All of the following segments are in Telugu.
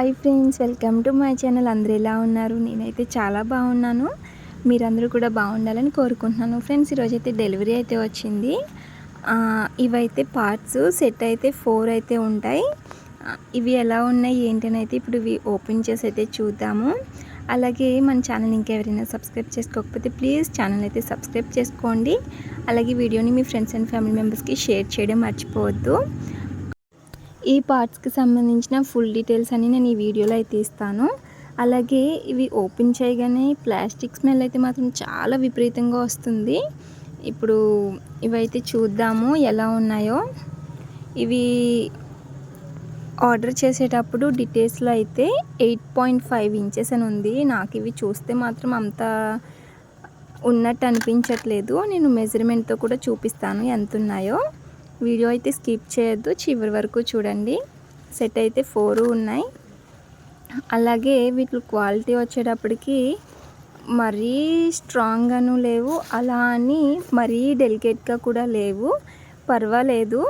Hi friends, welcome to my channel. అందరూ ఎలా ఉన్నారు? నేనైతే చాలా బాగున్నాను. మీరందరూ కూడా బాగుండాలని కోరుకుంటున్నాను. ఫ్రెండ్స్, ఈరోజైతే డెలివరీ అయితే వచ్చింది. ఇవైతే పార్ట్స్ సెట్ అయితే 4 అయితే ఉంటాయి. ఇవి ఎలా ఉన్నాయి ఏంటని అయితే ఇప్పుడు ఇవి ఓపెన్ చేసి అయితే చూద్దాము. అలాగే మన ఛానల్ ఇంకెవరైనా సబ్స్క్రైబ్ చేసుకోకపోతే ప్లీజ్ ఛానల్ అయితే సబ్స్క్రైబ్ చేసుకోండి. అలాగే వీడియోని మీ ఫ్రెండ్స్ అండ్ ఫ్యామిలీ మెంబర్స్కి షేర్ చేయడం మర్చిపోవద్దు. ఈ పార్ట్స్కి సంబంధించిన ఫుల్ డీటెయిల్స్ అన్నీ నేను ఈ వీడియోలో అయితే ఇస్తాను. అలాగే ఇవి ఓపెన్ చేయగానే ప్లాస్టిక్ స్మెల్ అయితే మాత్రం చాలా విపరీతంగా వస్తుంది. ఇప్పుడు ఇవైతే చూద్దాము ఎలా ఉన్నాయో. ఇవి ఆర్డర్ చేసేటప్పుడు డీటెయిల్స్లో అయితే 8.5 ఇంచెస్ అని ఉంది. నాకు ఇవి చూస్తే మాత్రం అంత ఉన్నట్టు అనిపించట్లేదు. నేను మెజర్మెంట్తో కూడా చూపిస్తాను ఎంత ఉన్నాయో. వీడియో అయితే స్కిప్ చేయొద్దు, చివరి వరకు చూడండి. సెట్ అయితే 4 ఉన్నాయి. అలాగే వీటి క్వాలిటీ వచ్చేటప్పటికి మరీ స్ట్రాంగ్గాను లేవు, అలా అని మరీ డెలికేట్గా కూడా లేవు, పర్వాలేదు.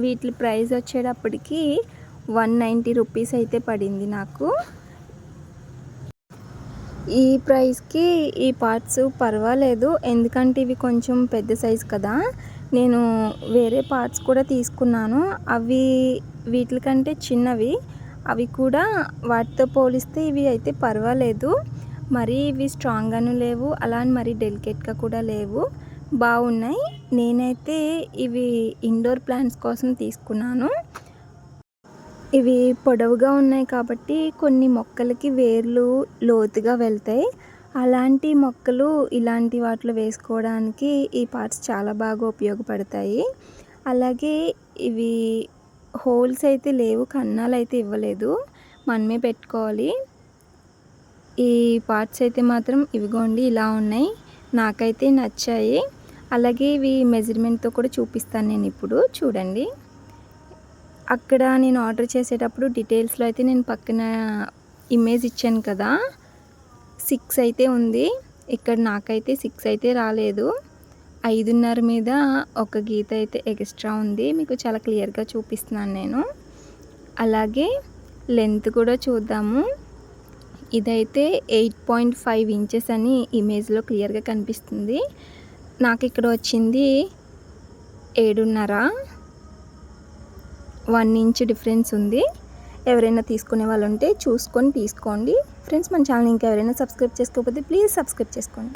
వీటి ప్రైస్ వచ్చేటప్పటికి 190 రూపీస్ అయితే పడింది నాకు. ఈ ప్రైస్కి ఈ పార్ట్స్ పర్వాలేదు, ఎందుకంటే ఇవి కొంచెం పెద్ద సైజు కదా. నేను వేరే పార్ట్స్ కూడా తీసుకున్నాను, అవి వీటికంటే చిన్నవి. అవి కూడా వాటితో పోలిస్తే ఇవి అయితే పర్వాలేదు. మరీ ఇవి స్ట్రాంగ్గాను లేవు, అలా అని మరీ డెలికేట్గా కూడా లేవు, బాగున్నాయి. నేనైతే ఇవి ఇండోర్ ప్లాంట్స్ కోసం తీసుకున్నాను. ఇవి పొడవుగా ఉన్నాయి కాబట్టి కొన్ని మొక్కలకి వేర్లు లోతుగా వెళ్తాయి. అలాంటి మొక్కలు ఇలాంటి వాటిలో వేసుకోవడానికి ఈ పార్ట్స్ చాలా బాగా ఉపయోగపడతాయి. అలాగే ఇవి హోల్స్ అయితే లేవు, కన్నాలు అయితే ఇవ్వలేదు, మనమే పెట్టుకోవాలి. ఈ పార్ట్స్ అయితే మాత్రం ఇవిగోండి ఇలా ఉన్నాయి, నాకైతే నచ్చాయి. అలాగే ఇవి మెజర్మెంట్తో కూడా చూపిస్తాను నేను ఇప్పుడు, చూడండి. అక్కడ నేను ఆర్డర్ చేసేటప్పుడు డీటెయిల్స్లో అయితే నేను పక్కన ఇమేజ్ ఇచ్చాను కదా, 6 అయితే ఉంది. ఇక్కడ నాకైతే 6 అయితే రాలేదు, 5.5 మీద ఒక గీత అయితే ఎక్స్ట్రా ఉంది. మీకు చాలా క్లియర్గా చూపిస్తున్నాను నేను. అలాగే లెంత్ కూడా చూద్దాము. ఇదైతే 8.5 ఇంచెస్ అని ఇమేజ్లో క్లియర్గా కనిపిస్తుంది. నాకు ఇక్కడ వచ్చింది 7.5, 1 ఇంచ్ డిఫరెన్స్ ఉంది. ఎవరైనా తీసుకునే వాళ్ళు ఉంటే చూసుకొని తీసుకోండి. ఫ్రెండ్స్, మన ఛానల్ ఇంకా ఎవరైనా సబ్స్క్రైబ్ చేసుకోకపోతే ప్లీజ్ సబ్స్క్రైబ్ చేసుకోండి.